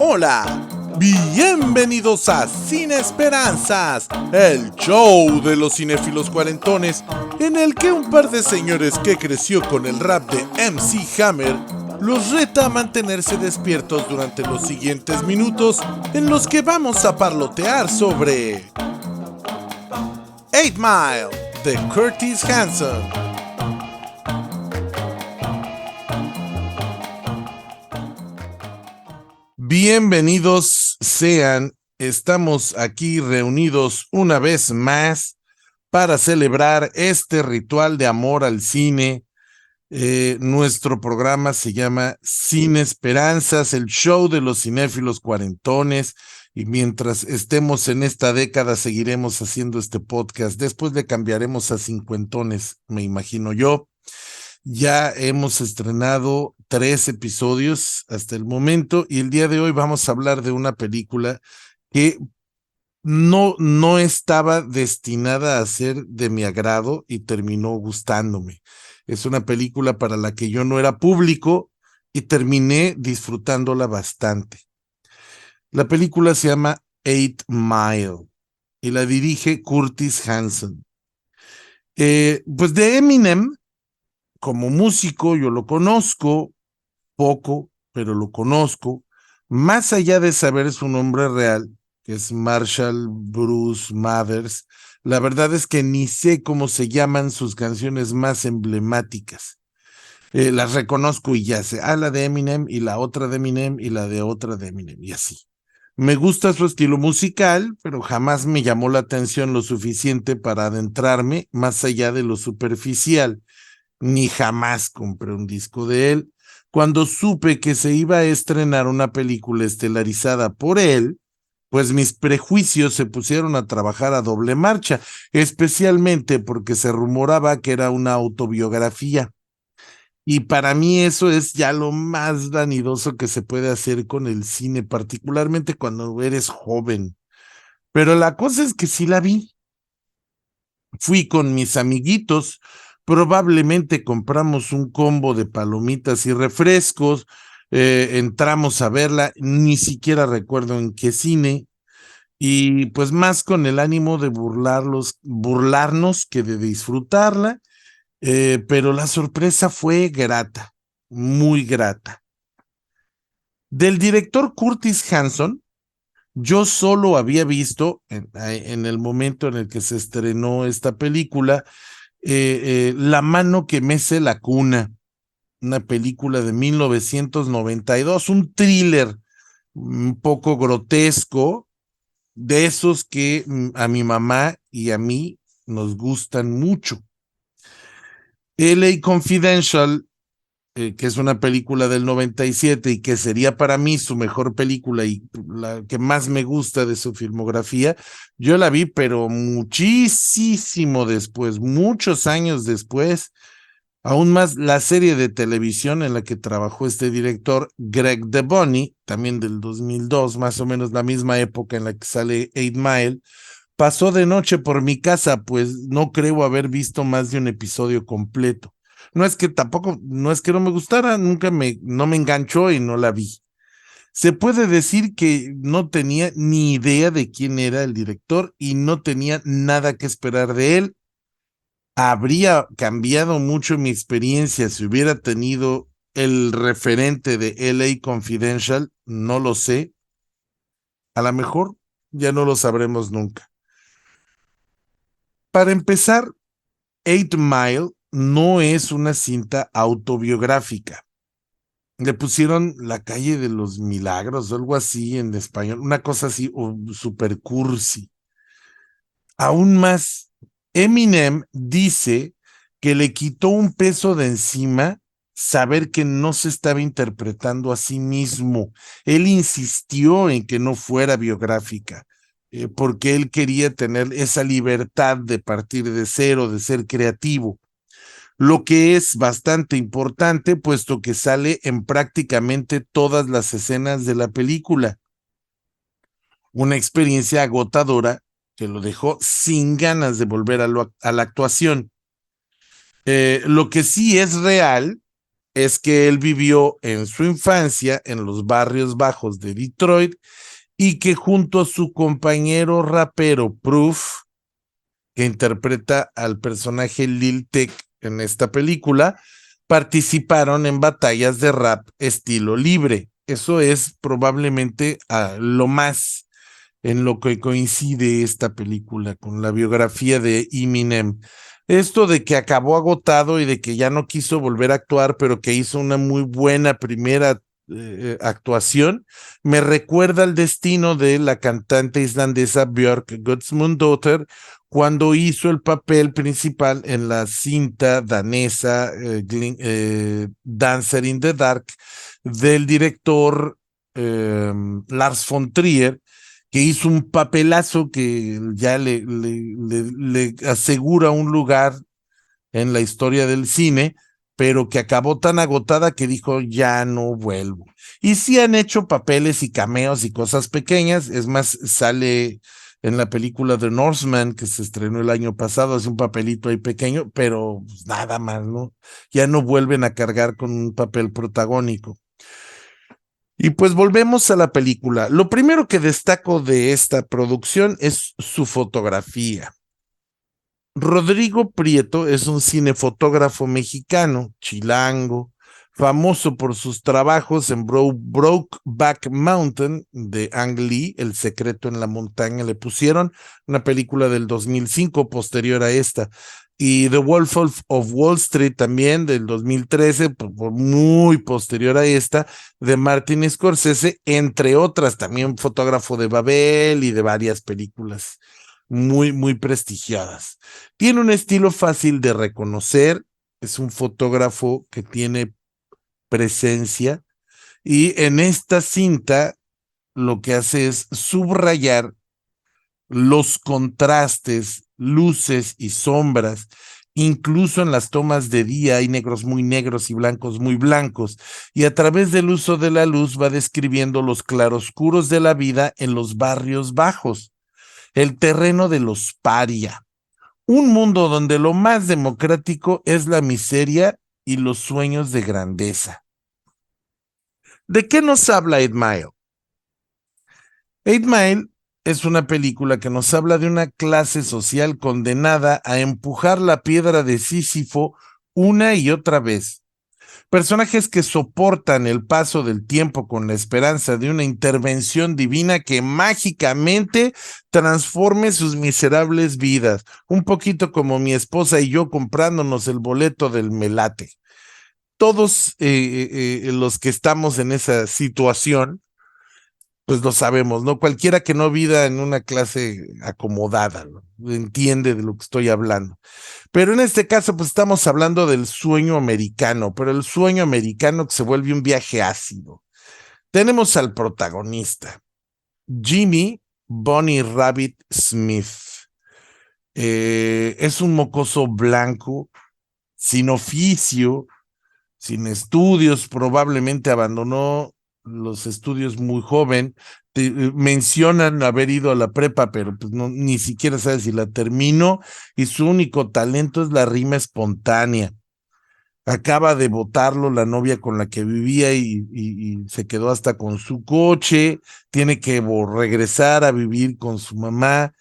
Hola, bienvenidos a Sin Esperanzas, el show de los cinéfilos cuarentones, en el que un par de señores que creció con el rap de MC Hammer los reta a mantenerse despiertos durante los siguientes minutos, en los que vamos a parlotear sobre 8 Mile de Curtis Hanson. Bienvenidos sean, estamos aquí reunidos una vez más para celebrar este ritual de amor al cine. Nuestro programa se llama Sin Esperanzas, el show de los cinéfilos cuarentones, y mientras estemos en esta década seguiremos haciendo este podcast. Después le cambiaremos a cincuentones, me imagino yo. Ya hemos estrenado 3 episodios hasta el momento y el día de hoy vamos a hablar de una película que no estaba destinada a ser de mi agrado y terminó gustándome. Es una película para la que yo no era público y terminé disfrutándola bastante. La película se llama 8 Mile y la dirige Curtis Hanson. Pues de Eminem, como músico, yo lo conozco poco, pero lo conozco. Más allá de saber su nombre real, que es Marshall Bruce Mathers, la verdad es que ni sé cómo se llaman sus canciones más emblemáticas. Las reconozco y ya sé, la de Eminem y la otra de Eminem y la de otra de Eminem, y así. Me gusta su estilo musical, pero jamás me llamó la atención lo suficiente para adentrarme más allá de lo superficial. Ni jamás compré un disco de él. Cuando supe que se iba a estrenar una película estelarizada por él, pues mis prejuicios se pusieron a trabajar a doble marcha, especialmente porque se rumoraba que era una autobiografía. Y para mí eso es ya lo más vanidoso que se puede hacer con el cine, particularmente cuando eres joven. Pero la cosa es que sí la vi. Fui con mis amiguitos, probablemente compramos un combo de palomitas y refrescos, entramos a verla, ni siquiera recuerdo en qué cine, y pues más con el ánimo de burlarnos que de disfrutarla, pero la sorpresa fue grata, muy grata. Del director Curtis Hanson, yo solo había visto en el momento en el que se estrenó esta película, La mano que mece la cuna, una película de 1992, un thriller un poco grotesco, de esos que a mi mamá y a mí nos gustan mucho. LA Confidential, que es una película del 97 y que sería para mí su mejor película y la que más me gusta de su filmografía, yo la vi pero muchísimo después, muchos años después. Aún más, la serie de televisión en la que trabajó este director, Greg DeBonny, también del 2002, más o menos la misma época en la que sale 8 Mile, pasó de noche por mi casa, pues no creo haber visto más de un episodio completo. No es que tampoco, no es que no me gustara, no me enganchó y no la vi. Se puede decir que no tenía ni idea de quién era el director y no tenía nada que esperar de él. Habría cambiado mucho mi experiencia si hubiera tenido el referente de LA Confidential, no lo sé. A lo mejor ya no lo sabremos nunca. Para empezar, 8 Mile no es una cinta autobiográfica. Le pusieron La calle de los milagros o algo así en español, una cosa así, super cursi. Aún más, Eminem dice que le quitó un peso de encima saber que no se estaba interpretando a sí mismo. Él insistió en que no fuera biográfica, porque él quería tener esa libertad de partir de cero, de ser creativo, lo que es bastante importante, puesto que sale en prácticamente todas las escenas de la película. Una experiencia agotadora que lo dejó sin ganas de volver a la actuación. Lo que sí es real es que él vivió en su infancia en los barrios bajos de Detroit y que junto a su compañero rapero Proof, que interpreta al personaje Lil Tech en esta película, participaron en batallas de rap estilo libre. Eso es probablemente lo más en lo que coincide esta película con la biografía de Eminem. Esto de que acabó agotado y de que ya no quiso volver a actuar, pero que hizo una muy buena primera actuación, me recuerda al destino de la cantante islandesa Björk Guðmundsdóttir cuando hizo el papel principal en la cinta danesa Dancer in the Dark del director Lars von Trier, que hizo un papelazo que ya le asegura un lugar en la historia del cine, pero que acabó tan agotada que dijo, ya no vuelvo. Y sí han hecho papeles y cameos y cosas pequeñas, es más, sale en la película The Northman, que se estrenó el año pasado, hace un papelito ahí pequeño, pero pues, nada más, ¿no? Ya no vuelven a cargar con un papel protagónico. Y pues volvemos a la película. Lo primero que destaco de esta producción es su fotografía. Rodrigo Prieto es un cinefotógrafo mexicano, chilango, famoso por sus trabajos en Brokeback Mountain de Ang Lee, El secreto en la montaña, le pusieron una película del 2005 posterior a esta, y The Wolf of Wall Street también del 2013, muy posterior a esta, de Martin Scorsese, entre otras, también fotógrafo de Babel y de varias películas muy prestigiadas. Tiene un estilo fácil de reconocer, es un fotógrafo que tiene presencia y en esta cinta lo que hace es subrayar los contrastes, luces y sombras. Incluso en las tomas de día hay negros muy negros y blancos muy blancos, y a través del uso de la luz va describiendo los claroscuros de la vida en los barrios bajos, el terreno de los paria, un mundo donde lo más democrático es la miseria y los sueños de grandeza. ¿De qué nos habla 8 Mile? 8 Mile es una película que nos habla de una clase social condenada a empujar la piedra de Sísifo una y otra vez. Personajes que soportan el paso del tiempo con la esperanza de una intervención divina que mágicamente transforme sus miserables vidas. Un poquito como mi esposa y yo comprándonos el boleto del Melate. Todos los que estamos en esa situación, pues lo sabemos, ¿no? Cualquiera que no viva en una clase acomodada, ¿no? Entiende de lo que estoy hablando. Pero en este caso, pues estamos hablando del sueño americano, pero el sueño americano que se vuelve un viaje ácido. Tenemos al protagonista, Jimmy Bonnie Rabbit Smith. Es un mocoso blanco, sin oficio, sin estudios, probablemente abandonó los estudios muy joven. Mencionan haber ido a la prepa, pero pues no, ni siquiera sabe si la terminó, y su único talento es la rima espontánea. Acaba de botarlo la novia con la que vivía y se quedó hasta con su coche, tiene que regresar a vivir con su mamá,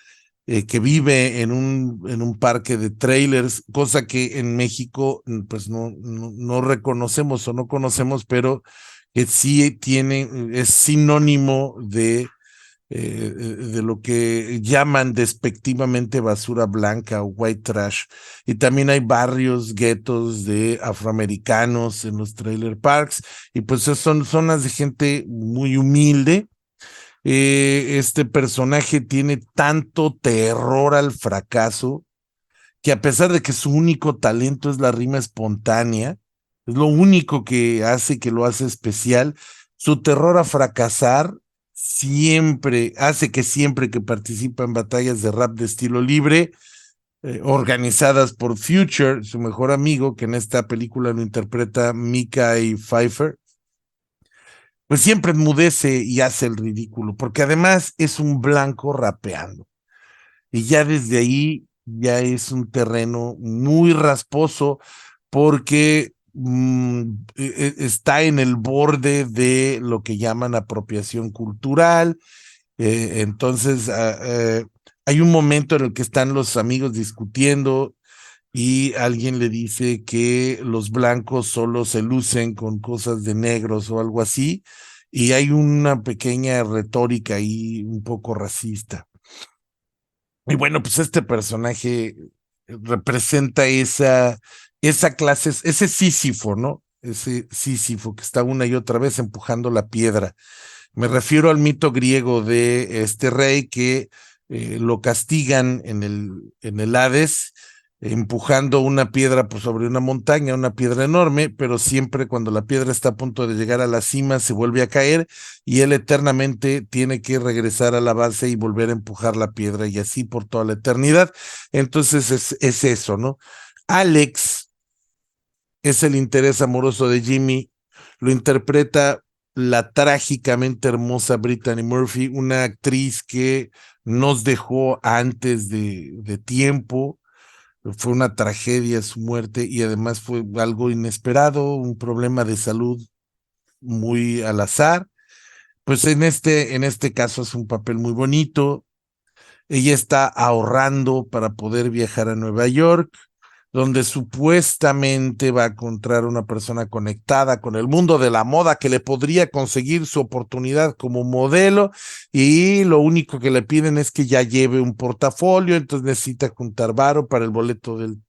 que vive en un parque de trailers, cosa que en México pues no reconocemos o no conocemos, pero que sí tiene, es sinónimo de lo que llaman despectivamente basura blanca o white trash. Y también hay barrios, guetos de afroamericanos en los trailer parks, y pues son zonas de gente muy humilde. Este personaje tiene tanto terror al fracaso que, a pesar de que su único talento es la rima espontánea, es lo único que hace que lo hace especial, su terror a fracasar siempre hace que siempre que participa en batallas de rap de estilo libre, organizadas por Future, su mejor amigo, que en esta película lo interpreta Mekhi Phifer, pues siempre enmudece y hace el ridículo, porque además es un blanco rapeando. Y ya desde ahí ya es un terreno muy rasposo, porque está en el borde de lo que llaman apropiación cultural. Entonces, hay un momento en el que están los amigos discutiendo y alguien le dice que los blancos solo se lucen con cosas de negros o algo así, y hay una pequeña retórica ahí un poco racista. Y bueno, pues este personaje representa esa clase, ese Sísifo, ¿no? Ese Sísifo que está una y otra vez empujando la piedra. Me refiero al mito griego de este rey que lo castigan en el Hades, empujando una piedra por sobre una montaña, una piedra enorme, pero siempre cuando la piedra está a punto de llegar a la cima se vuelve a caer y él eternamente tiene que regresar a la base y volver a empujar la piedra y así por toda la eternidad. Entonces es eso, ¿no? Alex es el interés amoroso de Jimmy, lo interpreta la trágicamente hermosa Brittany Murphy, una actriz que nos dejó antes de tiempo. Fue una tragedia su muerte y además fue algo inesperado, un problema de salud muy al azar. Pues en este caso es un papel muy bonito. Ella está ahorrando para poder viajar a Nueva York, donde supuestamente va a encontrar una persona conectada con el mundo de la moda que le podría conseguir su oportunidad como modelo, y lo único que le piden es que ya lleve un portafolio, entonces necesita juntar varo para el boleto del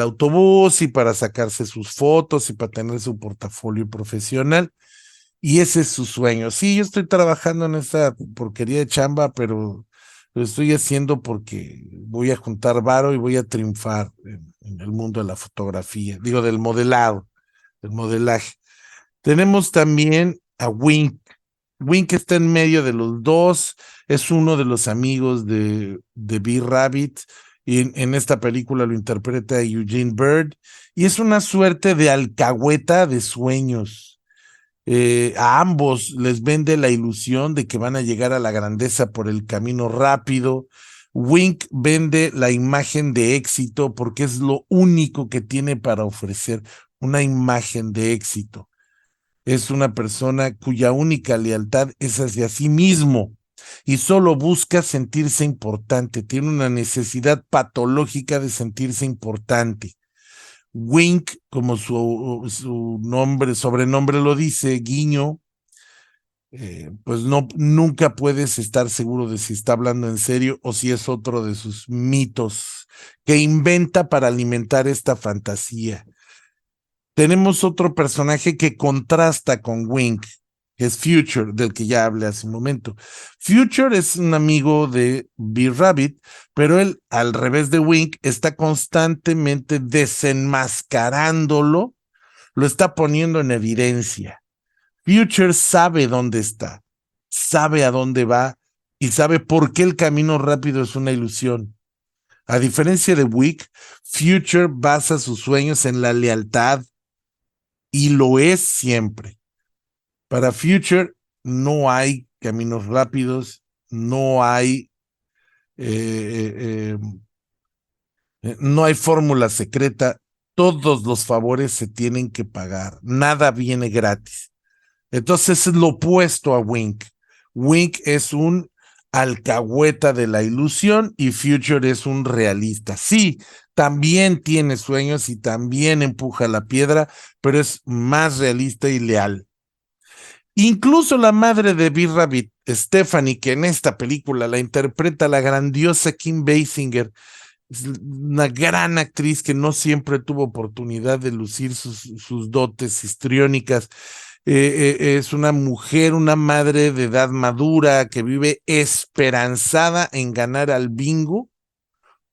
autobús y para sacarse sus fotos y para tener su portafolio profesional. Y ese es su sueño. Sí, yo estoy trabajando en esa porquería de chamba, pero lo estoy haciendo porque voy a juntar varo y voy a triunfar en el mundo de la fotografía, digo, del modelado, del modelaje. Tenemos también a Wink. Wink está en medio de los dos, es uno de los amigos de Bee Rabbit, y en esta película lo interpreta Eugene Bird, y es una suerte de alcahueta de sueños. A ambos les vende la ilusión de que van a llegar a la grandeza por el camino rápido. Wink vende la imagen de éxito porque es lo único que tiene para ofrecer, una imagen de éxito. Es una persona cuya única lealtad es hacia sí mismo y solo busca sentirse importante, tiene una necesidad patológica de sentirse importante. Wink, como su nombre, sobrenombre lo dice, guiño, pues no, nunca puedes estar seguro de si está hablando en serio o si es otro de sus mitos que inventa para alimentar esta fantasía. Tenemos otro personaje que contrasta con Wink, que es Future, del que ya hablé hace un momento. Future es un amigo de Bee Rabbit, pero él, al revés de Wink, está constantemente desenmascarándolo, lo está poniendo en evidencia. Future sabe dónde está, sabe a dónde va y sabe por qué el camino rápido es una ilusión. A diferencia de Wink, Future basa sus sueños en la lealtad, y lo es siempre. Para Future no hay caminos rápidos, no hay no hay fórmula secreta, todos los favores se tienen que pagar, nada viene gratis. Entonces es lo opuesto a Wink. Wink es un alcahueta de la ilusión y Future es un realista. Sí, también tiene sueños y también empuja la piedra, pero es más realista y leal. Incluso la madre de Bee Rabbit, Stephanie, que en esta película la interpreta la grandiosa Kim Basinger, es una gran actriz que no siempre tuvo oportunidad de lucir sus dotes histriónicas. Es una mujer, una madre de edad madura que vive esperanzada en ganar al bingo,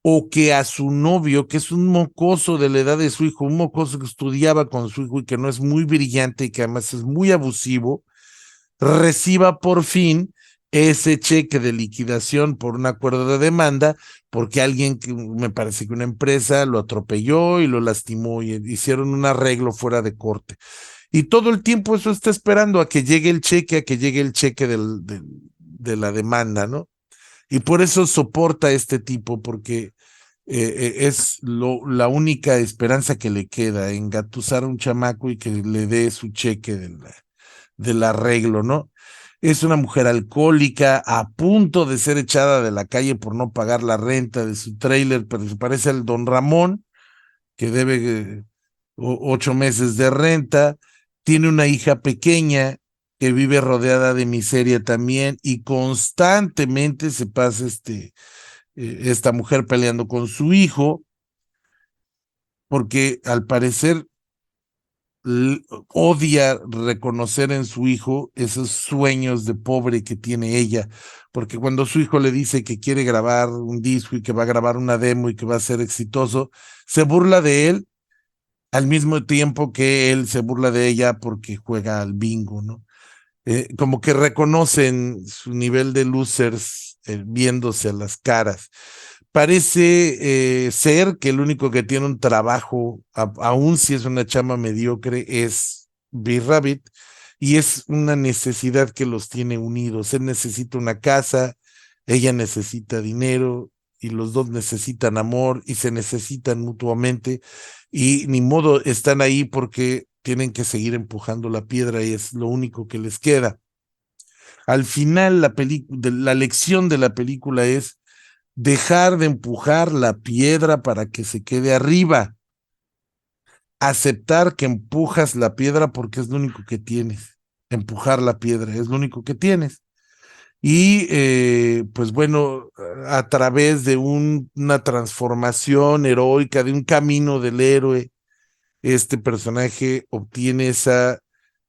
o que a su novio, que es un mocoso de la edad de su hijo, un mocoso que estudiaba con su hijo y que no es muy brillante y que además es muy abusivo, reciba por fin ese cheque de liquidación por un acuerdo de demanda, porque alguien, que me parece que una empresa lo atropelló y lo lastimó y hicieron un arreglo fuera de corte. Y todo el tiempo eso está esperando a que llegue el cheque, a que llegue el cheque de la demanda, ¿no? Y por eso soporta a este tipo, porque es la única esperanza que le queda, engatusar a un chamaco y que le dé su cheque del arreglo, ¿no? Es una mujer alcohólica a punto de ser echada de la calle por no pagar la renta de su tráiler, pero se parece al don Ramón, que debe 8 meses de renta. Tiene una hija pequeña que vive rodeada de miseria también y constantemente se pasa esta mujer peleando con su hijo, porque al parecer odia reconocer en su hijo esos sueños de pobre que tiene ella, porque cuando su hijo le dice que quiere grabar un disco y que va a grabar una demo y que va a ser exitoso, se burla de él al mismo tiempo que él se burla de ella porque juega al bingo, ¿no? Como que reconocen su nivel de losers viéndose a las caras. Parece ser que el único que tiene un trabajo, aun si es una chama mediocre, es B-Rabbit, y es una necesidad que los tiene unidos. Él necesita una casa, ella necesita dinero, y los dos necesitan amor y se necesitan mutuamente, y ni modo están ahí porque tienen que seguir empujando la piedra y es lo único que les queda. Al final, la lección de la película es dejar de empujar la piedra para que se quede arriba, aceptar que empujas la piedra porque es lo único que tienes, empujar la piedra es lo único que tienes. Y pues bueno, a través de una transformación heroica, de un camino del héroe, este personaje obtiene esa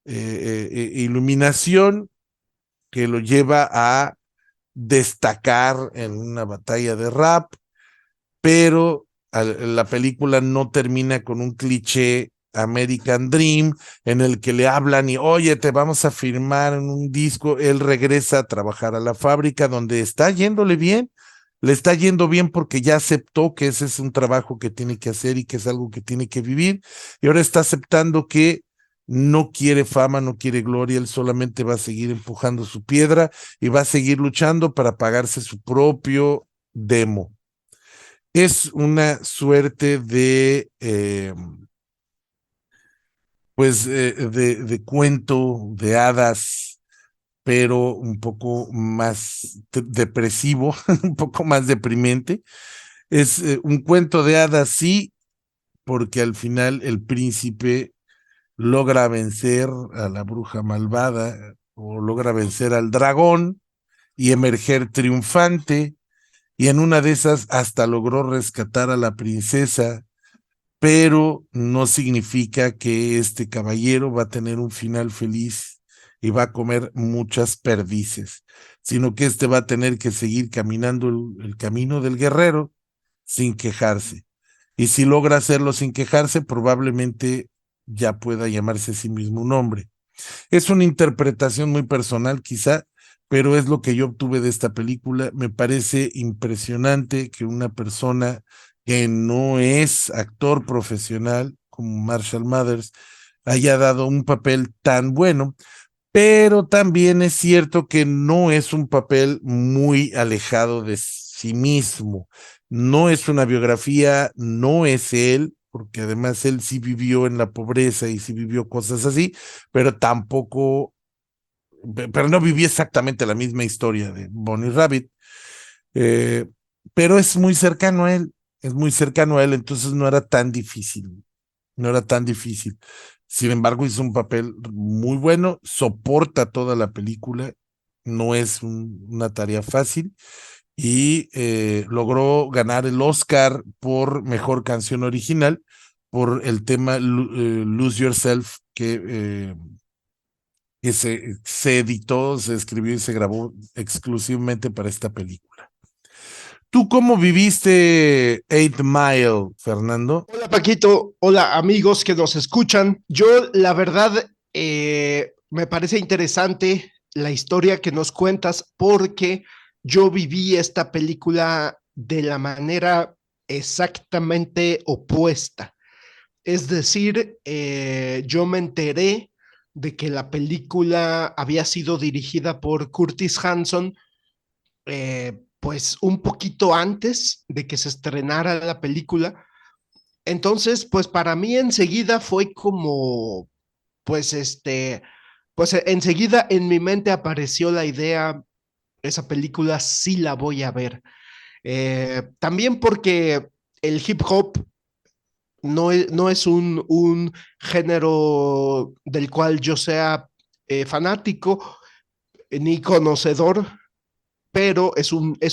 iluminación que lo lleva a destacar en una batalla de rap, pero la película no termina con un cliché American Dream en el que le hablan y oye, te vamos a firmar en un disco. Él regresa a trabajar a la fábrica donde está yéndole bien, le está yendo bien porque ya aceptó que ese es un trabajo que tiene que hacer y que es algo que tiene que vivir, y ahora está aceptando que no quiere fama, no quiere gloria, él solamente va a seguir empujando su piedra y va a seguir luchando para pagarse su propio demo. Es una suerte pues, de cuento de hadas, pero un poco más depresivo, un poco más deprimente. Es un cuento de hadas, sí, porque al final el príncipe logra vencer a la bruja malvada o logra vencer al dragón y emerger triunfante, y en una de esas hasta logró rescatar a la princesa, pero no significa que este caballero va a tener un final feliz y va a comer muchas perdices, sino que este va a tener que seguir caminando el camino del guerrero sin quejarse. Y si logra hacerlo sin quejarse, probablemente ya pueda llamarse a sí mismo un hombre. Es una interpretación muy personal, quizá, pero es lo que yo obtuve de esta película. Me parece impresionante que una persona que no es actor profesional como Marshall Mathers haya dado un papel tan bueno, pero también es cierto que no es un papel muy alejado de sí mismo. No es una biografía, no es él, porque además él sí vivió en la pobreza y sí vivió cosas así, pero tampoco, pero no vivió exactamente la misma historia de Bonnie Rabbit, eh, pero es muy cercano a él, es muy cercano a él, entonces no era tan difícil, no era tan difícil. Sin embargo, hizo un papel muy bueno, soporta toda la película, no es una tarea fácil, y logró ganar el Oscar por mejor canción original por el tema Lose Yourself, que se editó, se escribió y se grabó exclusivamente para esta película. ¿Tú cómo viviste Eight Mile, Fernando? Hola Paquito, hola amigos que nos escuchan. Yo la verdad me parece interesante la historia que nos cuentas porque yo viví esta película de la manera exactamente opuesta. Es decir, yo me enteré de que la película había sido dirigida por Curtis Hanson pues un poquito antes de que se estrenara la película. Entonces, pues para mí enseguida fue como, pues pues enseguida en mi mente apareció la idea, esa película sí la voy a ver. También porque el hip hop no es un género del cual yo sea fanático ni conocedor, pero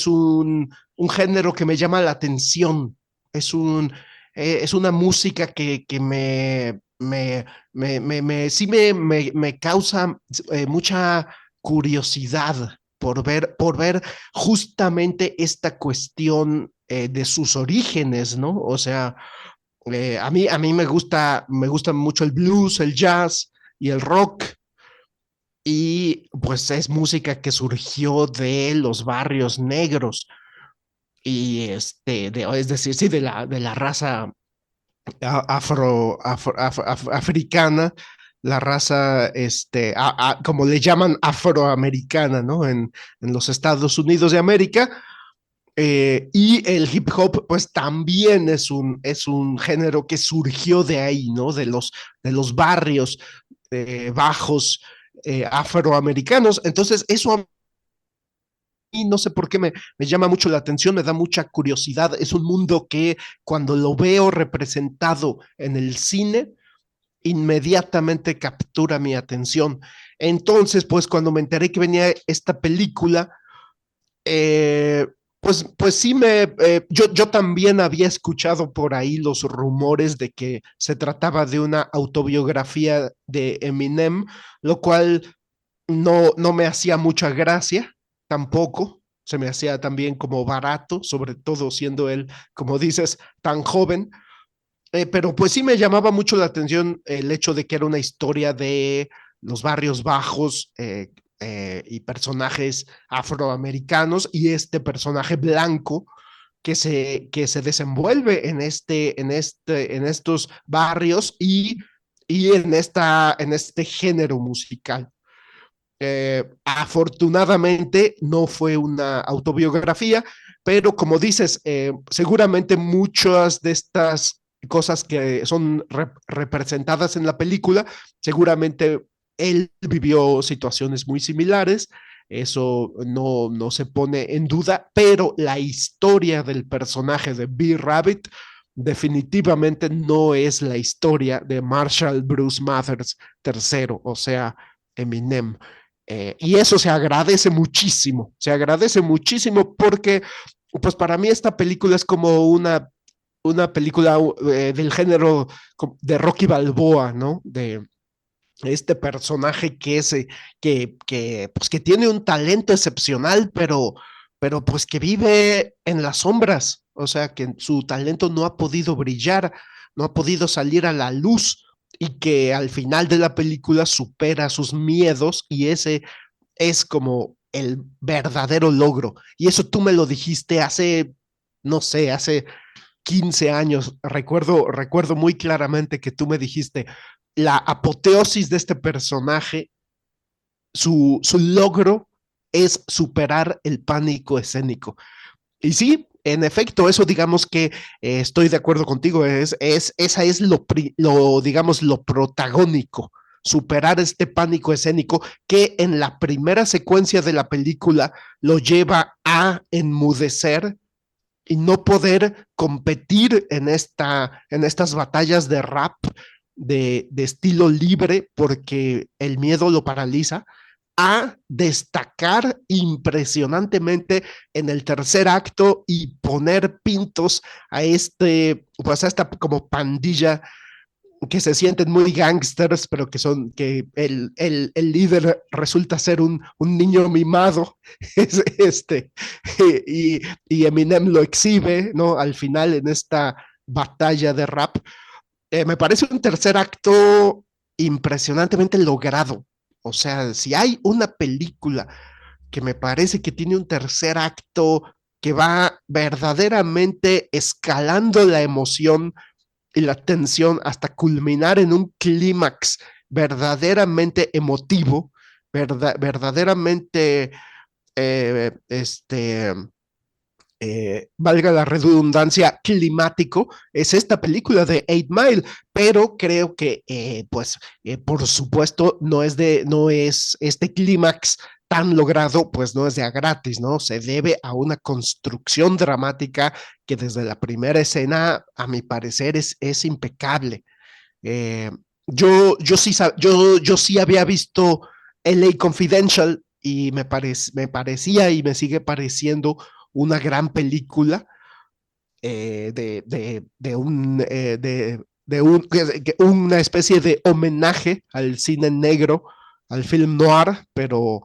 un género que me llama la atención. Es una música que sí me causa mucha curiosidad por ver justamente esta cuestión de sus orígenes, ¿no? O sea, a mí me gusta mucho el blues, el jazz y el rock, y pues es música que surgió de los barrios negros y es decir, sí, de la raza africana, la raza, como le llaman, afroamericana, ¿no? En los Estados Unidos de América. Y el hip hop, pues también es un género que surgió de ahí, ¿no? De los barrios bajos afroamericanos. Entonces, eso a mí no sé por qué me llama mucho la atención, me da mucha curiosidad. Es un mundo que cuando lo veo representado en el cine, inmediatamente captura mi atención. Entonces, pues cuando me enteré que venía esta película, eh, pues sí yo también había escuchado por ahí los rumores de que se trataba de una autobiografía de Eminem, lo cual no me hacía mucha gracia tampoco. Se me hacía también como barato, sobre todo siendo él, como dices, tan joven. Pero pues sí me llamaba mucho la atención el hecho de que era una historia de los barrios bajos y personajes afroamericanos y este personaje blanco que se desenvuelve en estos barrios y en este género musical. Afortunadamente no fue una autobiografía, pero como dices, seguramente muchas de estas cosas que son representadas en la película, seguramente él vivió situaciones muy similares, eso no se pone en duda, pero la historia del personaje de B-Rabbit definitivamente no es la historia de Marshall Bruce Mathers III, o sea, Eminem. Y eso se agradece muchísimo porque, pues para mí esta película es como una película del género de Rocky Balboa, ¿no? De este personaje pues, que tiene un talento excepcional, pero pues que vive en las sombras, o sea, que su talento no ha podido brillar, no ha podido salir a la luz y que al final de la película supera sus miedos y ese es como el verdadero logro. Y eso tú me lo dijiste hace, no sé, hace 15 años. Recuerdo muy claramente que tú me dijiste, la apoteosis de este personaje, su logro es superar el pánico escénico. Y sí, en efecto, eso digamos que estoy de acuerdo contigo, esa es digamos, lo protagónico, superar este pánico escénico que en la primera secuencia de la película lo lleva a enmudecer y no poder competir en estas batallas de rap de estilo libre porque el miedo lo paraliza, a destacar impresionantemente en el tercer acto y poner pintos a pues a esta como pandilla que se sienten muy gangsters, pero que el líder resulta ser un niño mimado, es y, y Eminem lo exhibe, ¿no? Al final en esta batalla de rap. Me parece un tercer acto impresionantemente logrado. O sea, si hay una película que me parece que tiene un tercer acto que va verdaderamente escalando la emoción y la tensión hasta culminar en un clímax verdaderamente emotivo, verdaderamente eh, este, valga la redundancia, climático, es esta película de Eight Mile, pero creo que, por supuesto, no es este clímax tan logrado, pues no es de a gratis, ¿no? Se debe a una construcción dramática que desde la primera escena, a mi parecer, es impecable. Eh, yo sí había visto LA Confidential y me parecía y me sigue pareciendo una gran película una especie de homenaje al cine negro, al film noir, pero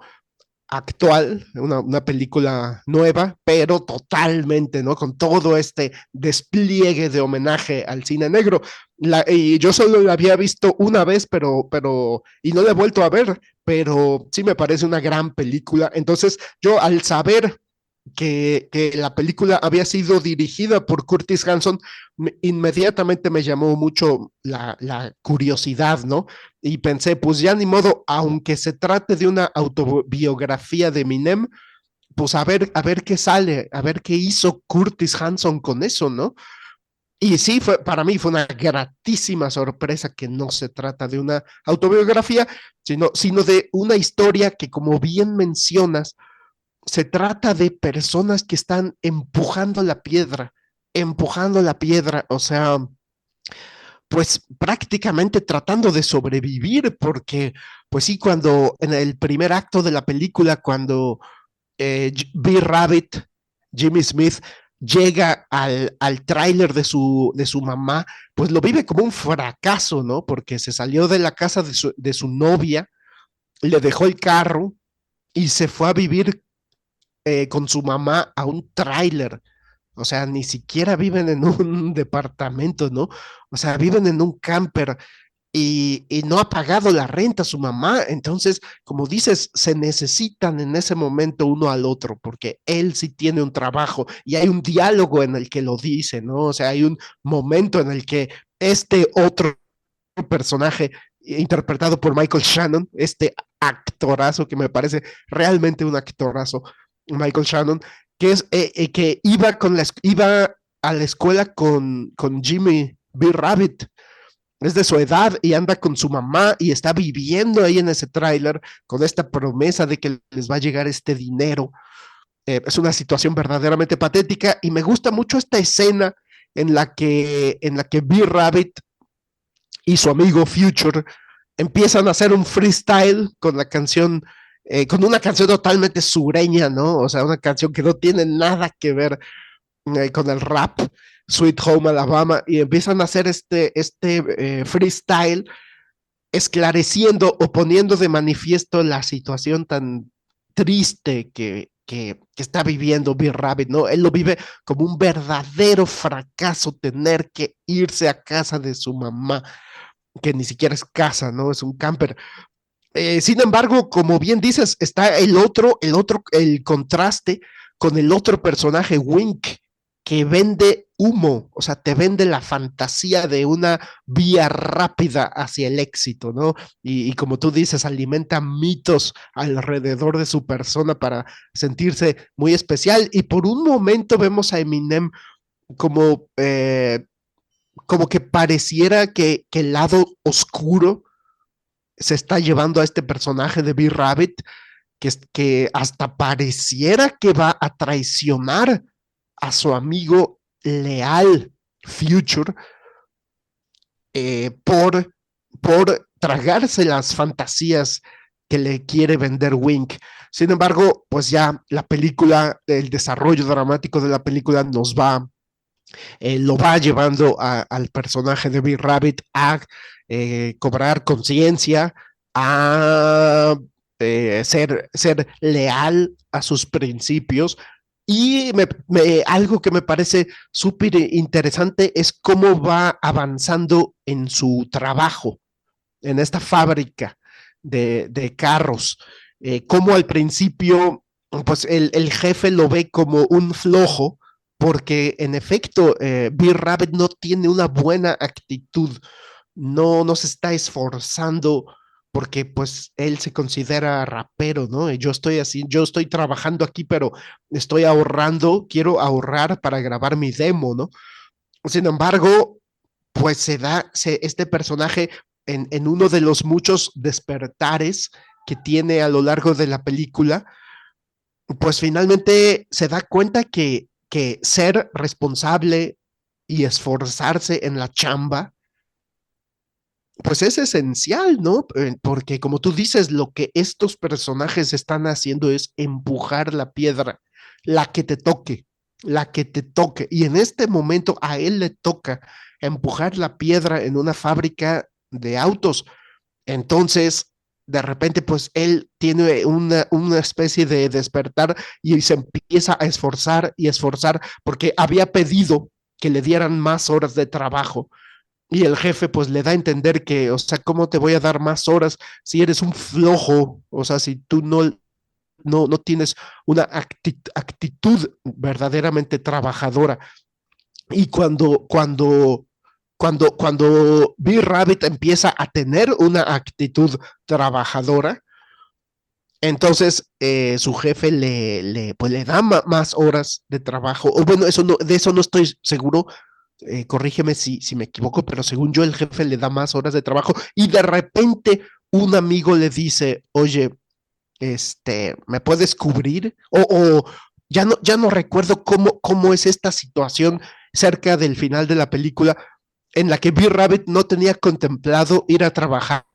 actual, una película nueva, pero totalmente, ¿no? Con todo este despliegue de homenaje al cine negro. Y yo solo la había visto una vez, y no la he vuelto a ver, pero sí me parece una gran película. Entonces, yo al saber que la película había sido dirigida por Curtis Hanson, inmediatamente me llamó mucho la curiosidad, ¿no? Y pensé, pues ya ni modo, aunque se trate de una autobiografía de Eminem, pues a ver qué sale, a ver qué hizo Curtis Hanson con eso, ¿no? Y sí, para mí fue una gratísima sorpresa que no se trata de una autobiografía, sino de una historia que, como bien mencionas, se trata de personas que están empujando la piedra, o sea, pues prácticamente tratando de sobrevivir, porque, pues sí, cuando en el primer acto de la película, cuando B-Rabbit, Jimmy Smith, llega al tráiler de su mamá, pues lo vive como un fracaso, ¿no? Porque se salió de la casa de su novia, le dejó el carro y se fue a vivir con su mamá a un tráiler. O sea, ni siquiera viven en un departamento, ¿no? O sea, viven en un camper y no ha pagado la renta su mamá. Entonces, como dices, se necesitan en ese momento uno al otro, porque él sí tiene un trabajo y hay un diálogo en el que lo dice, ¿no? O sea, hay un momento en el que este otro personaje interpretado por Michael Shannon, este actorazo que me parece realmente un actorazo, Michael Shannon, que iba a la escuela con Jimmy B. Rabbit, es de su edad y anda con su mamá y está viviendo ahí en ese tráiler con esta promesa de que les va a llegar este dinero. Es una situación verdaderamente patética y me gusta mucho esta escena en la que B. Rabbit y su amigo Future empiezan a hacer un freestyle con la canción, con una canción totalmente sureña, ¿no? O sea, una canción que no tiene nada que ver con el rap, Sweet Home Alabama, y empiezan a hacer freestyle esclareciendo o poniendo de manifiesto la situación tan triste que está viviendo Bill Rabbit, ¿no? Él lo vive como un verdadero fracaso tener que irse a casa de su mamá, que ni siquiera es casa, ¿no? Es un camper. Sin embargo, como bien dices, está el contraste con el otro personaje, Wink, que vende humo, o sea, te vende la fantasía de una vía rápida hacia el éxito, ¿no? Y como tú dices, alimenta mitos alrededor de su persona para sentirse muy especial. Y por un momento vemos a Eminem como, como que pareciera que el lado oscuro se está llevando a este personaje de B-Rabbit que hasta pareciera que va a traicionar a su amigo leal Future por tragarse las fantasías que le quiere vender Wink. Sin embargo, pues ya la película, el desarrollo dramático de la película lo va llevando al personaje de Big Rabbit a cobrar conciencia, a ser leal a sus principios. Y algo que me parece súper interesante es cómo va avanzando en su trabajo, en esta fábrica de carros. Cómo al principio, pues el jefe lo ve como un flojo, porque en efecto, Bill Rabbit no tiene una buena actitud, no se está esforzando porque pues él se considera rapero, ¿no? Y yo estoy así, yo estoy trabajando aquí, pero estoy ahorrando, quiero ahorrar para grabar mi demo, ¿no? Sin embargo, pues este personaje en uno de los muchos despertares que tiene a lo largo de la película, pues finalmente se da cuenta que ser responsable y esforzarse en la chamba, pues es esencial, ¿no? Porque como tú dices, lo que estos personajes están haciendo es empujar la piedra, la que te toque, la que te toque. Y en este momento a él le toca empujar la piedra en una fábrica de autos. Entonces, de repente, pues él tiene una especie de despertar y se empieza a esforzar y esforzar porque había pedido que le dieran más horas de trabajo y el jefe pues le da a entender que, o sea, ¿cómo te voy a dar más horas si eres un flojo? O sea, si tú no tienes una actitud verdaderamente trabajadora. Y cuando Bill Rabbit empieza a tener una actitud trabajadora, entonces su jefe pues, le da más horas de trabajo. O bueno, de eso no estoy seguro. Corrígeme si me equivoco, pero según yo, el jefe le da más horas de trabajo y de repente un amigo le dice, oye, ¿me puedes cubrir? O ya no recuerdo cómo es esta situación cerca del final de la película en la que Bill Rabbit no tenía contemplado ir a trabajar.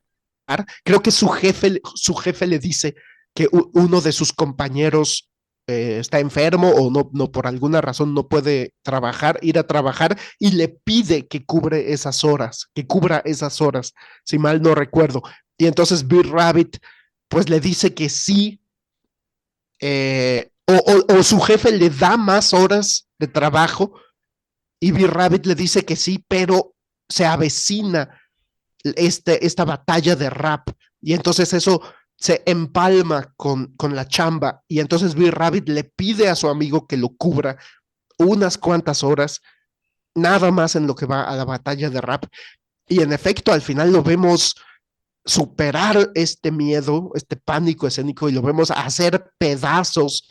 Creo que su jefe le dice que uno de sus compañeros está enfermo o no por alguna razón no puede ir a trabajar y le pide que que cubra esas horas, si mal no recuerdo. Y entonces Bill Rabbit pues le dice que sí, o su jefe le da más horas de trabajo y Bill Rabbit le dice que sí, pero se avecina esta batalla de rap y entonces eso se empalma con la chamba y entonces Bill Rabbit le pide a su amigo que lo cubra unas cuantas horas, nada más en lo que va a la batalla de rap y en efecto al final lo vemos superar este miedo, este pánico escénico y lo vemos hacer pedazos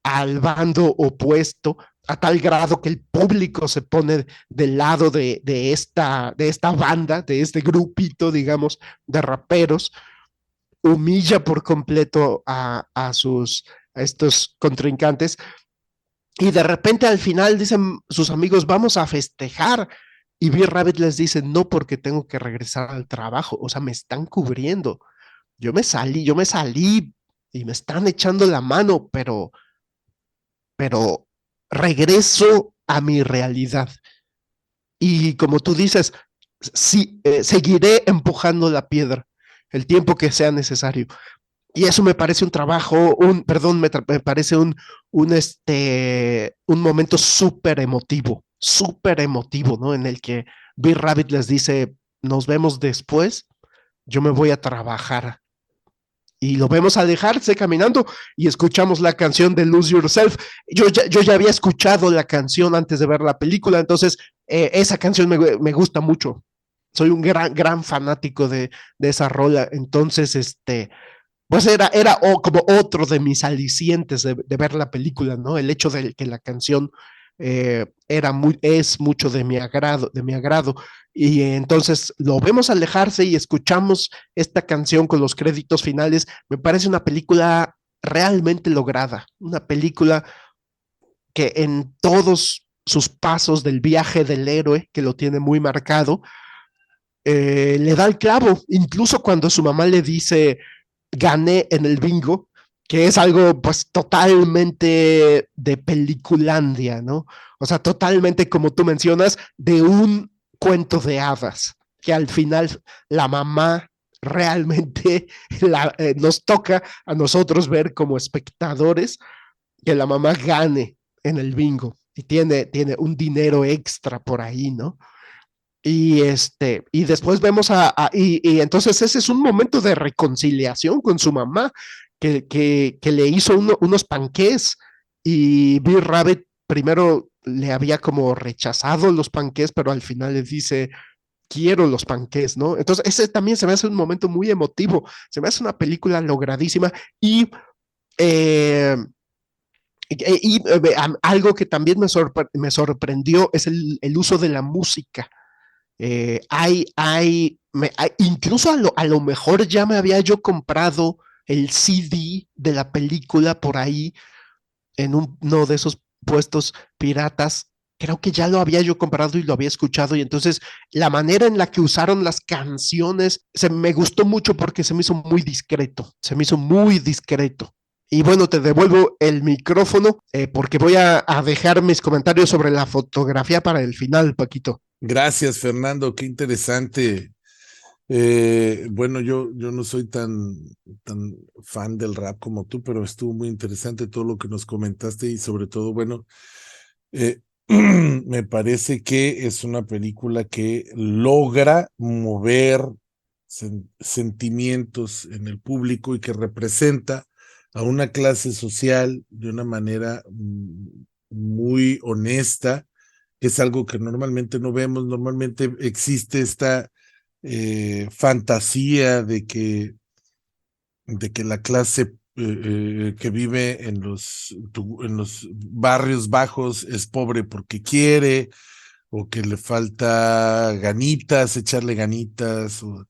al bando opuesto a tal grado que el público se pone del lado de esta banda, de este grupito, digamos, de raperos, humilla por completo a estos contrincantes y de repente al final dicen sus amigos, vamos a festejar. Y Bill Rabbit les dice, no porque tengo que regresar al trabajo, o sea, me están cubriendo. Yo me salí y me están echando la mano, pero regreso a mi realidad. Y como tú dices, sí, seguiré empujando la piedra el tiempo que sea necesario. Y eso me parece un trabajo, perdón, me parece un momento súper emotivo, ¿no? En el que Bill Rabbit les dice, nos vemos después, yo me voy a trabajar. Y lo vemos alejarse caminando y escuchamos la canción de Lose Yourself. Yo ya había escuchado la canción antes de ver la película, entonces esa canción me gusta mucho. Soy un gran fanático de esa rola. Entonces, pues era como otro de mis alicientes de ver la película, ¿no? El hecho de que la canción es mucho de mi agrado. Y entonces lo vemos alejarse y escuchamos esta canción con los créditos finales. Me parece una película realmente lograda, una película que en todos sus pasos del viaje del héroe, que lo tiene muy marcado, le da el clavo, incluso cuando su mamá le dice, gané en el bingo, que es algo pues totalmente de peliculandia, ¿no? O sea, totalmente como tú mencionas, de un cuento de hadas, que al final la mamá realmente nos toca a nosotros ver como espectadores que la mamá gane en el bingo y tiene un dinero extra por ahí, ¿no? Y después vemos y entonces ese es un momento de reconciliación con su mamá, que le hizo unos panqués y Bill Rabbit primero le había como rechazado los panqués, pero al final le dice, quiero los panqués, ¿no? Entonces, ese también se me hace un momento muy emotivo, se me hace una película logradísima y eh, algo que también me sorprendió es el uso de la música. Incluso a lo mejor ya me había yo comprado el CD de la película por ahí en uno de esos puestos piratas. Creo que ya lo había yo comprado y lo había escuchado y entonces la manera en la que usaron las canciones me gustó mucho porque se me hizo muy discreto, se me hizo muy discreto. Y bueno, te devuelvo el micrófono porque voy a dejar mis comentarios sobre la fotografía para el final, Paquito. Gracias, Fernando, qué interesante. Bueno, yo no soy tan fan del rap como tú, pero estuvo muy interesante todo lo que nos comentaste y sobre todo, bueno, eh, me parece que es una película que logra mover sentimientos en el público y que representa a una clase social de una manera muy honesta, que es algo que normalmente no vemos. Normalmente existe esta fantasía de que la clase que vive en los barrios bajos es pobre porque quiere, o que le falta ganitas, echarle ganitas, o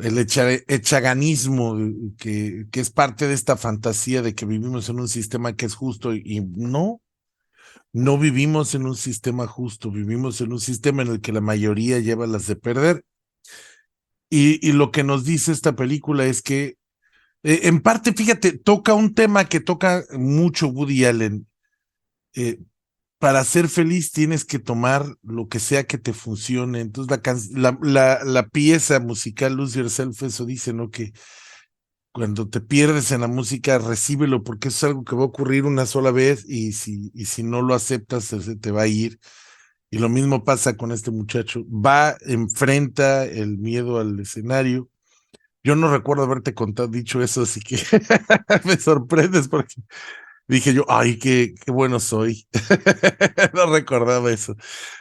el echaganismo, que es parte de esta fantasía de que vivimos en un sistema que es justo, y no, no vivimos en un sistema justo, vivimos en un sistema en el que la mayoría lleva las de perder. Y lo que nos dice esta película es que, en parte, fíjate, toca un tema que toca mucho Woody Allen. Eh, para ser feliz tienes que tomar lo que sea que te funcione. Entonces la pieza musical Lose Yourself, eso dice, ¿no? Que cuando te pierdes en la música, recíbelo, porque eso es algo que va a ocurrir una sola vez, y si no lo aceptas, se te va a ir. Y lo mismo pasa con este muchacho. Enfrenta el miedo al escenario. Yo no recuerdo haberte dicho eso, así que me sorprendes porque dije yo, ay, qué bueno soy. No recordaba eso.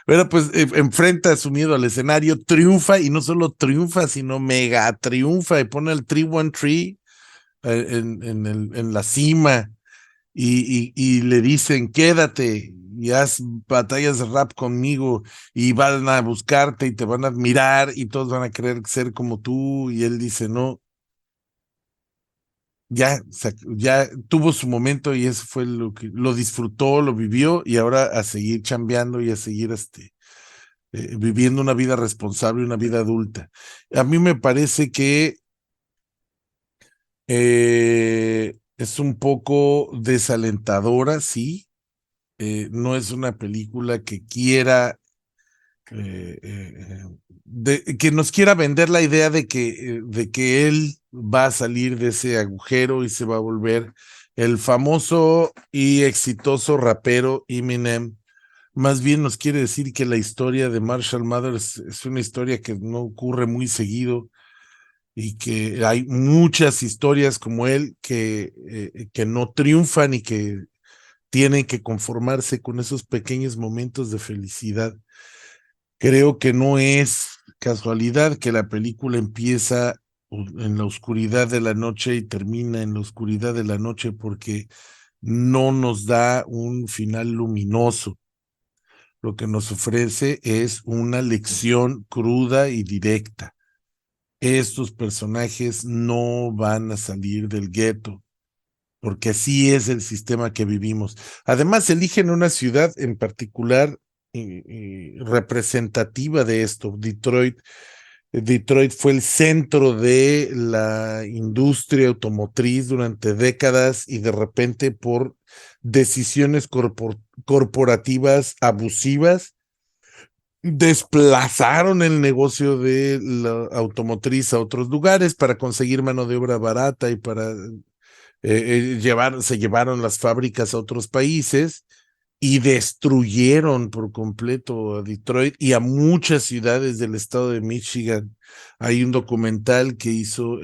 Pero pues enfrenta su miedo al escenario, triunfa, y no solo triunfa, sino mega triunfa, y pone el 313 en la cima, y le dicen, quédate y haz batallas de rap conmigo, y van a buscarte y te van a admirar y todos van a querer ser como tú. Y él dice, no, ya tuvo su momento, y eso fue lo que lo disfrutó, lo vivió, y ahora a seguir chambeando y a seguir viviendo una vida responsable, una vida adulta. A mí me parece que es un poco desalentadora, sí. No es una película que quiera que nos quiera vender la idea de que él va a salir de ese agujero y se va a volver el famoso y exitoso rapero Eminem. Más bien nos quiere decir que la historia de Marshall Mathers es una historia que no ocurre muy seguido, y que hay muchas historias como él que no triunfan y que tienen que conformarse con esos pequeños momentos de felicidad. Creo que no es casualidad que la película empieza en la oscuridad de la noche y termina en la oscuridad de la noche, porque no nos da un final luminoso. Lo que nos ofrece es una lección cruda y directa. Estos personajes no van a salir del gueto, porque así es el sistema que vivimos. Además, eligen una ciudad en particular representativa de esto, Detroit. Detroit fue el centro de la industria automotriz durante décadas, y de repente, por decisiones corporativas abusivas, desplazaron el negocio de la automotriz a otros lugares para conseguir mano de obra barata, y para se llevaron las fábricas a otros países, y destruyeron por completo a Detroit y a muchas ciudades del estado de Michigan. Hay un documental que hizo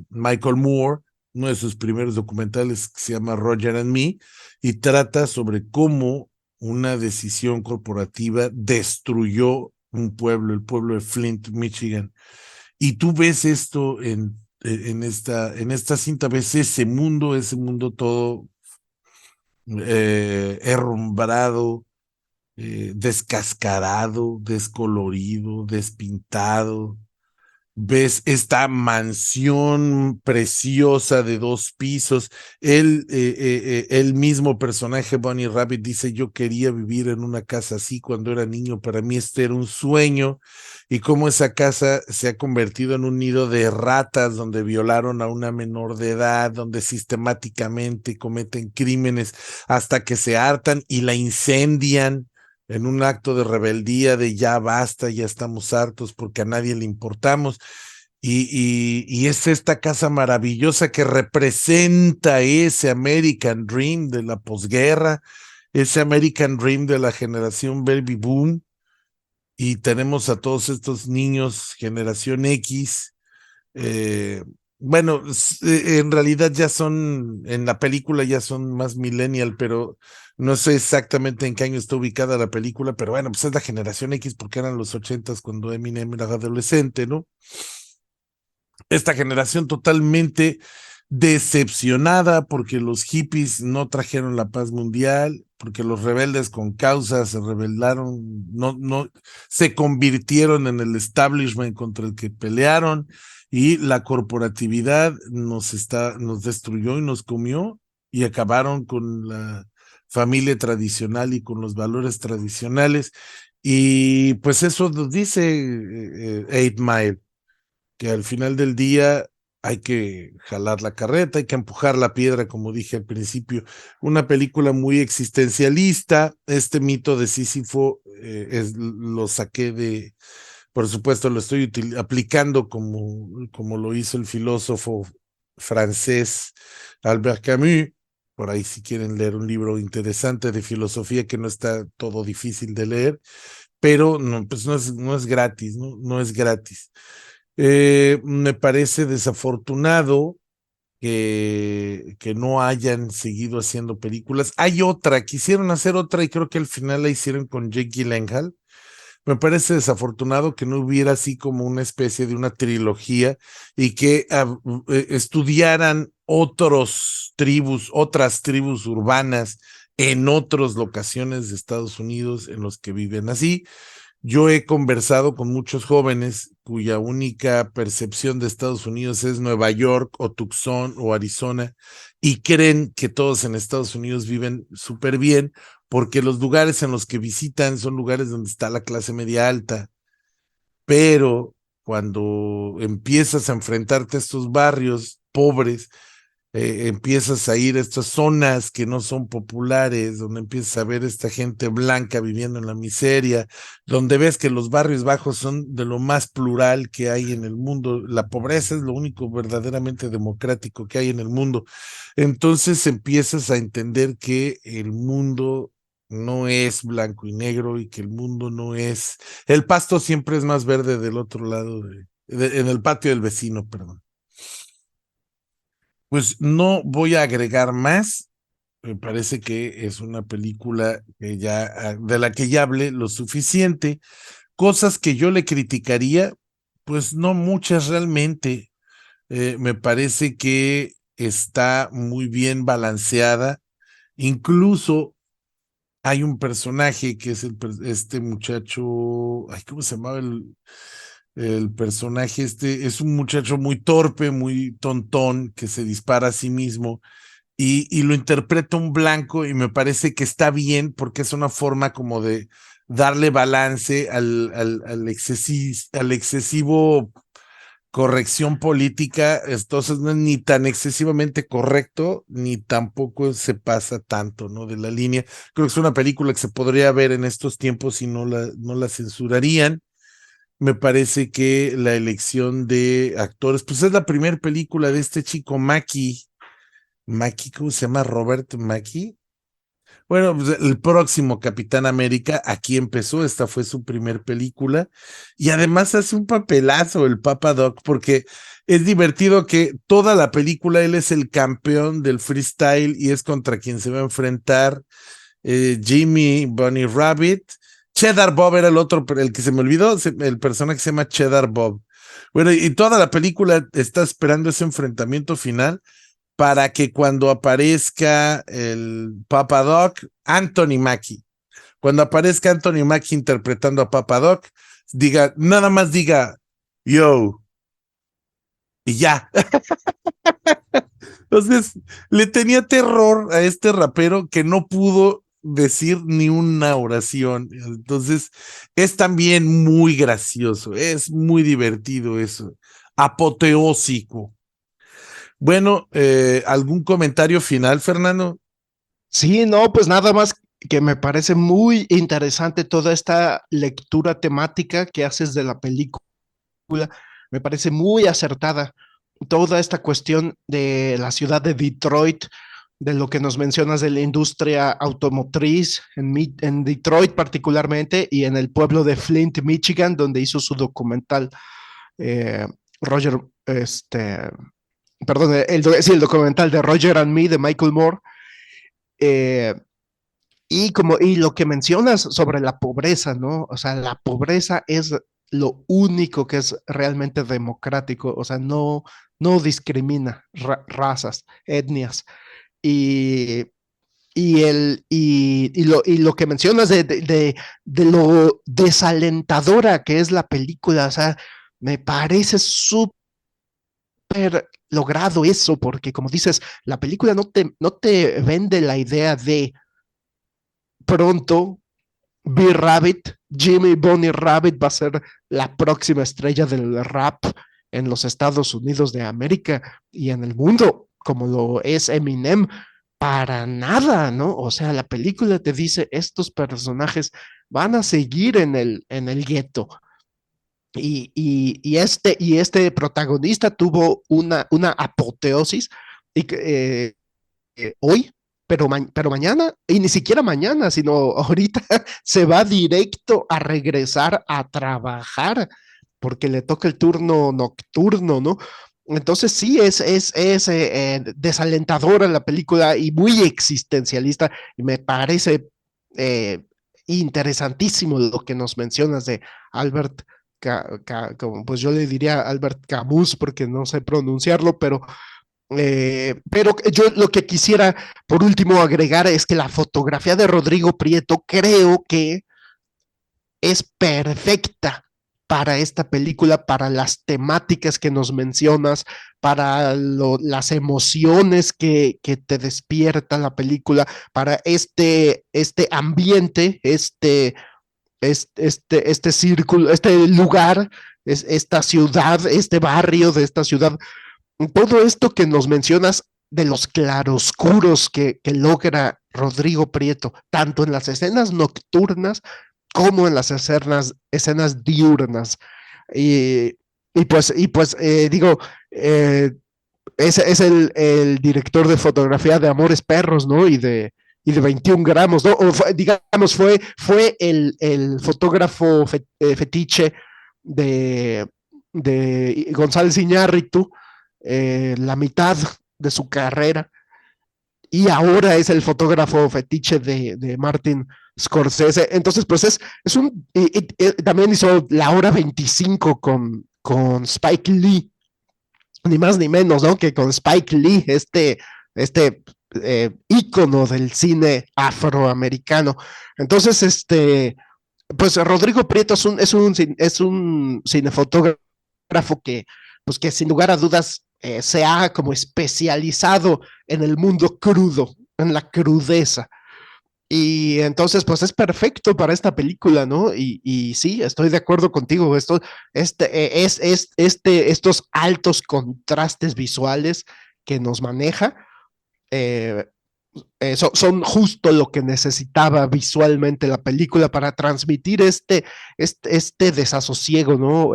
Michael Moore, uno de sus primeros documentales, que se llama Roger and Me, y trata sobre cómo una decisión corporativa destruyó el pueblo de Flint, Michigan. Y tú ves esto en esta cinta, ves ese mundo todo herrumbrado, descascarado, descolorido, despintado. Ves esta mansión preciosa de 2 pisos. El mismo personaje, Bunny Rabbit, dice: yo quería vivir en una casa así cuando era niño, para mí este era un sueño, y cómo esa casa se ha convertido en un nido de ratas donde violaron a una menor de edad, donde sistemáticamente cometen crímenes hasta que se hartan y la incendian en un acto de rebeldía de ya basta, ya estamos hartos porque a nadie le importamos. Y es esta casa maravillosa que representa ese American Dream de la posguerra, ese American Dream de la generación Baby Boom, y tenemos a todos estos niños, generación X. eh, bueno, en realidad ya son, en la película ya son más millennial, pero no sé exactamente en qué año está ubicada la película, pero bueno, pues es la generación X porque eran los 80s cuando Eminem era adolescente, ¿no? Esta generación totalmente decepcionada porque los hippies no trajeron la paz mundial, porque los rebeldes con causa se rebelaron, no, se convirtieron en el establishment contra el que pelearon, y la corporatividad nos destruyó y nos comió, y acabaron con la familia tradicional y con los valores tradicionales. Y pues eso nos dice Eight Mile, que al final del día hay que jalar la carreta, hay que empujar la piedra, como dije al principio. Una película muy existencialista. Este mito de Sísifo lo saqué por supuesto, lo estoy aplicando como lo hizo el filósofo francés Albert Camus. Por ahí, si quieren leer un libro interesante de filosofía que no está todo difícil de leer, pero no, pues no es gratis, ¿no? No es gratis. Me parece desafortunado que no hayan seguido haciendo películas. Quisieron hacer otra y creo que al final la hicieron con Jake Gyllenhaal. Me parece desafortunado que no hubiera así como una especie de una trilogía y que estudiaran otras tribus urbanas en otras locaciones de Estados Unidos en los que viven así. Yo he conversado con muchos jóvenes cuya única percepción de Estados Unidos es Nueva York o Tucson o Arizona, y creen que todos en Estados Unidos viven súper bien porque los lugares en los que visitan son lugares donde está la clase media alta. Pero cuando empiezas a enfrentarte a estos barrios pobres, empiezas a ir a estas zonas que no son populares, donde empiezas a ver esta gente blanca viviendo en la miseria, donde ves que los barrios bajos son de lo más plural que hay en el mundo. La pobreza es lo único verdaderamente democrático que hay en el mundo. Entonces empiezas a entender que el mundo no es blanco y negro, y que el mundo no es, el pasto siempre es más verde del otro lado, en el patio del vecino, perdón. Pues no voy a agregar más. Me parece que es una película de la que ya hablé lo suficiente. Cosas que yo le criticaría, pues no muchas realmente. Me parece que está muy bien balanceada. Incluso hay un personaje que es este muchacho, ay, ¿cómo se llamaba el personaje? Es un muchacho muy torpe, muy tontón, que se dispara a sí mismo, y lo interpreta un blanco, y me parece que está bien porque es una forma como de darle balance al excesivo corrección política. Entonces no es ni tan excesivamente correcto, ni tampoco se pasa tanto, ¿no? De la línea. Creo que es una película que se podría ver en estos tiempos y no la censurarían. Me parece que la elección de actores, pues es la primera película de este chico Mackie, ¿cómo se llama? Robert Mackie. Bueno, pues el próximo Capitán América aquí empezó. Esta fue su primer película, y además hace un papelazo el Papa Doc, porque es divertido que toda la película él es el campeón del freestyle y es contra quien se va a enfrentar Jimmy Bunny Rabbit, Cheddar Bob era el otro, pero el que se me olvidó, el personaje se llama Cheddar Bob. Bueno, y toda la película está esperando ese enfrentamiento final para que cuando aparezca el Papa Doc, Anthony Mackie, cuando aparezca Anthony Mackie interpretando a Papa Doc, diga, nada más diga, yo, y ya. Entonces, le tenía terror a este rapero que no pudo decir ni una oración. Entonces, es también muy gracioso, es muy divertido eso, apoteósico. Bueno, ¿algún comentario final, Fernando? Sí, no, pues nada más que me parece muy interesante toda esta lectura temática que haces de la película. Me parece muy acertada toda esta cuestión de la ciudad de Detroit, de lo que nos mencionas de la industria automotriz en Detroit particularmente y en el pueblo de Flint, Michigan, donde hizo su documental eh, Roger, perdón, sí, el documental de Roger and Me de Michael Moore. Eh, y lo que mencionas sobre la pobreza, ¿no? O sea, la pobreza es lo único que es realmente democrático, o sea, no discrimina razas, etnias. Y, y lo que mencionas de lo desalentadora que es la película, o sea, me parece súper logrado eso, porque como dices, la película no te vende la idea de pronto B-Rabbit, Jimmy Bonnie Rabbit va a ser la próxima estrella del rap en los Estados Unidos de América y en el mundo, como lo es Eminem. Para nada, ¿no? O sea, la película te dice, estos personajes van a seguir en el gueto. Y este protagonista tuvo una apoteosis y hoy, pero mañana, y ni siquiera mañana, sino ahorita se va directo a regresar a trabajar porque le toca el turno nocturno, ¿no? Entonces sí, es desalentadora la película y muy existencialista y me parece eh, interesantísimo lo que nos mencionas de Albert, como, pues yo le diría Albert Camus porque no sé pronunciarlo, pero yo lo que quisiera por último agregar es que la fotografía de Rodrigo Prieto creo que es perfecta para esta película, para las temáticas que nos mencionas, para las emociones que te despierta la película, para este ambiente, este círculo, este lugar, esta ciudad, este barrio de esta ciudad, todo esto que nos mencionas de los claroscuros que logra Rodrigo Prieto, tanto en las escenas nocturnas como en las escenas diurnas. Y, digo, eh, es el director de fotografía de Amores Perros, ¿no? Y de 21 gramos, ¿no? Digamos, fue el fotógrafo fetiche de, de González Iñárritu, la mitad de su carrera, y ahora es el fotógrafo fetiche de Martin Scorsese. Entonces, pues es un. También hizo La Hora 25 con Spike Lee, ni más ni menos, ¿no? Que con Spike Lee, este ícono del cine afroamericano. Entonces, pues Rodrigo Prieto es un cinefotógrafo que, pues que sin lugar a dudas se ha como especializado en el mundo crudo, en la crudeza. Y entonces, pues es perfecto para esta película, ¿no? Y sí, estoy de acuerdo contigo. Estos altos contrastes visuales que nos maneja eh, son justo lo que necesitaba visualmente la película para transmitir este desasosiego, ¿no?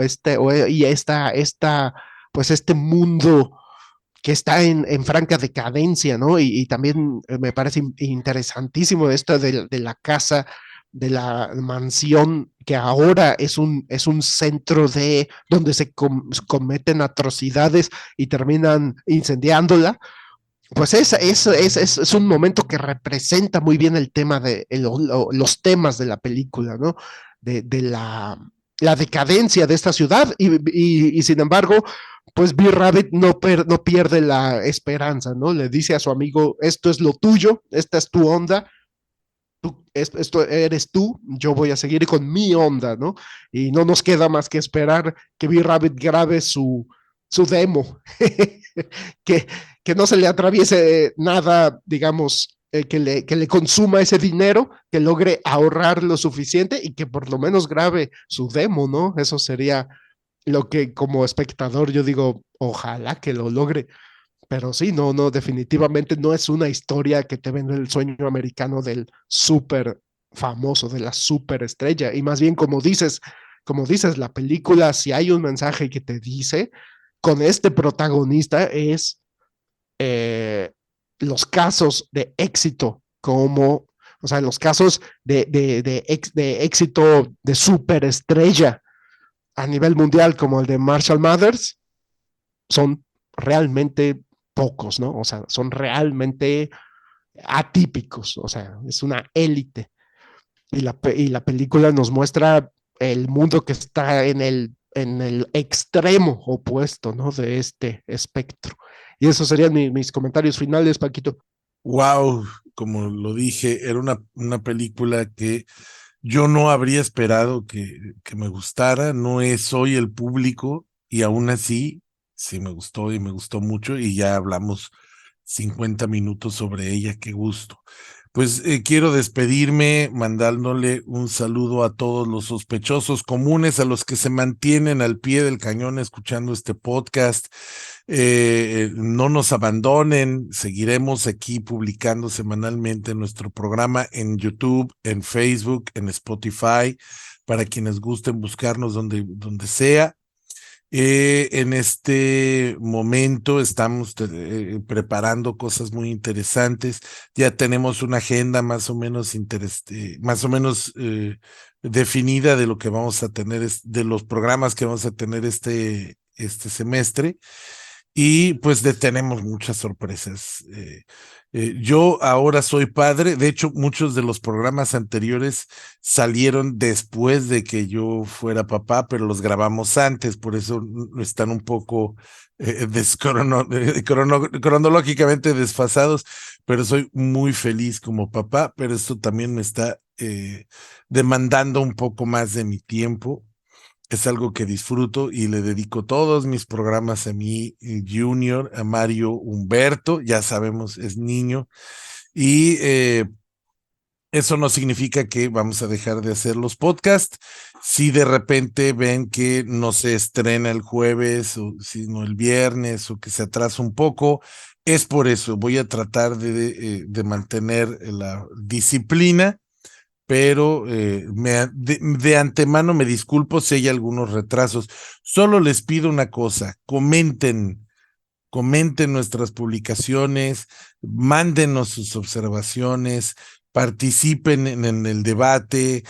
Pues este mundo que está en franca decadencia, ¿no? Y también me parece interesantísimo esto de la casa, de la mansión, que ahora es un centro donde se cometen atrocidades y terminan incendiándola, Pues es un momento que representa muy bien el tema de los temas de la película, ¿no? De la decadencia de esta ciudad y sin embargo, pues B-Rabbit no pierde la esperanza, ¿no? Le dice a su amigo, esto es lo tuyo, esta es tu onda, esto eres tú, yo voy a seguir con mi onda, ¿no? Y no nos queda más que esperar que B-Rabbit grabe su demo, que, que no se le atraviese nada, digamos, que le consuma ese dinero, que logre ahorrar lo suficiente y que por lo menos grabe su demo, ¿no? Eso sería lo que como espectador yo digo, ojalá que lo logre. Pero sí, definitivamente no es una historia que te vende el sueño americano del súper famoso, de la súper estrella. Y más bien, como dices, la película, si hay un mensaje que te dice, con este protagonista es los casos de éxito, o sea, los casos de éxito de superestrella a nivel mundial, como el de Marshall Mathers, son realmente pocos, ¿no? O sea, son realmente atípicos, o sea, es una élite. Y la película nos muestra el mundo que está en el extremo opuesto, ¿no? De este espectro. Y esos serían mis comentarios finales, Paquito. Wow, como lo dije, era una película que yo no habría esperado que me gustara, no soy el público y aún así sí me gustó y me gustó mucho y ya hablamos 50 minutos sobre ella, qué gusto. Pues quiero despedirme mandándole un saludo a todos los sospechosos comunes, a los que se mantienen al pie del cañón escuchando este podcast. No nos abandonen, seguiremos aquí publicando semanalmente nuestro programa en YouTube, en Facebook, en Spotify, para quienes gusten buscarnos donde sea. En este momento estamos preparando cosas muy interesantes. Ya tenemos una agenda más o menos definida de lo que vamos a tener, de los programas que vamos a tener este semestre. Y pues tenemos muchas sorpresas. Yo ahora soy padre, de hecho muchos de los programas anteriores salieron después de que yo fuera papá, pero los grabamos antes, por eso están un poco cronológicamente desfasados, pero soy muy feliz como papá, pero esto también me está demandando un poco más de mi tiempo. Es algo que disfruto y le dedico todos mis programas a mi junior, a Mario Humberto, ya sabemos, es niño, y eso no significa que vamos a dejar de hacer los podcasts. Si de repente ven que no se estrena el jueves, o sino el viernes, o que se atrasa un poco, es por eso. Voy a tratar de mantener la disciplina, pero de antemano me disculpo si hay algunos retrasos. Solo les pido una cosa, comenten nuestras publicaciones, mándenos sus observaciones, participen en el debate.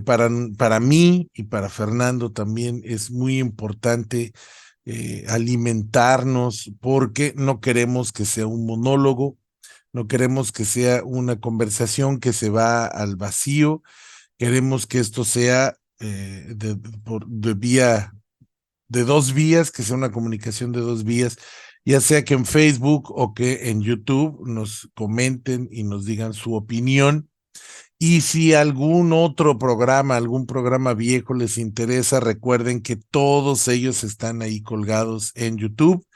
Para mí y para Fernando también es muy importante alimentarnos, porque no queremos que sea un monólogo, no queremos que sea una conversación que se va al vacío, queremos que esto sea de dos vías, que sea una comunicación de dos vías, ya sea que en Facebook o que en YouTube nos comenten y nos digan su opinión. Y si algún programa viejo les interesa, recuerden que todos ellos están ahí colgados en YouTube.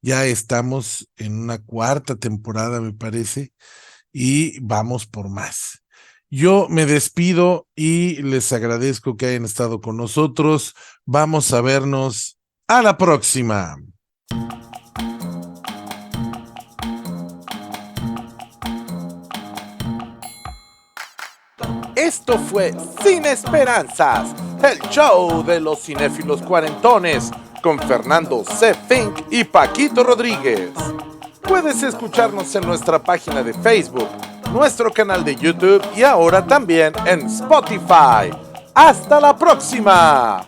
Ya estamos en una cuarta temporada, me parece, y vamos por más. Yo me despido y les agradezco que hayan estado con nosotros. Vamos a vernos a la próxima. Esto fue Sin Esperanzas, el show de los cinéfilos cuarentones, con Fernando C. Fink y Paquito Rodríguez. Puedes escucharnos en nuestra página de Facebook, nuestro canal de YouTube y ahora también en Spotify. ¡Hasta la próxima!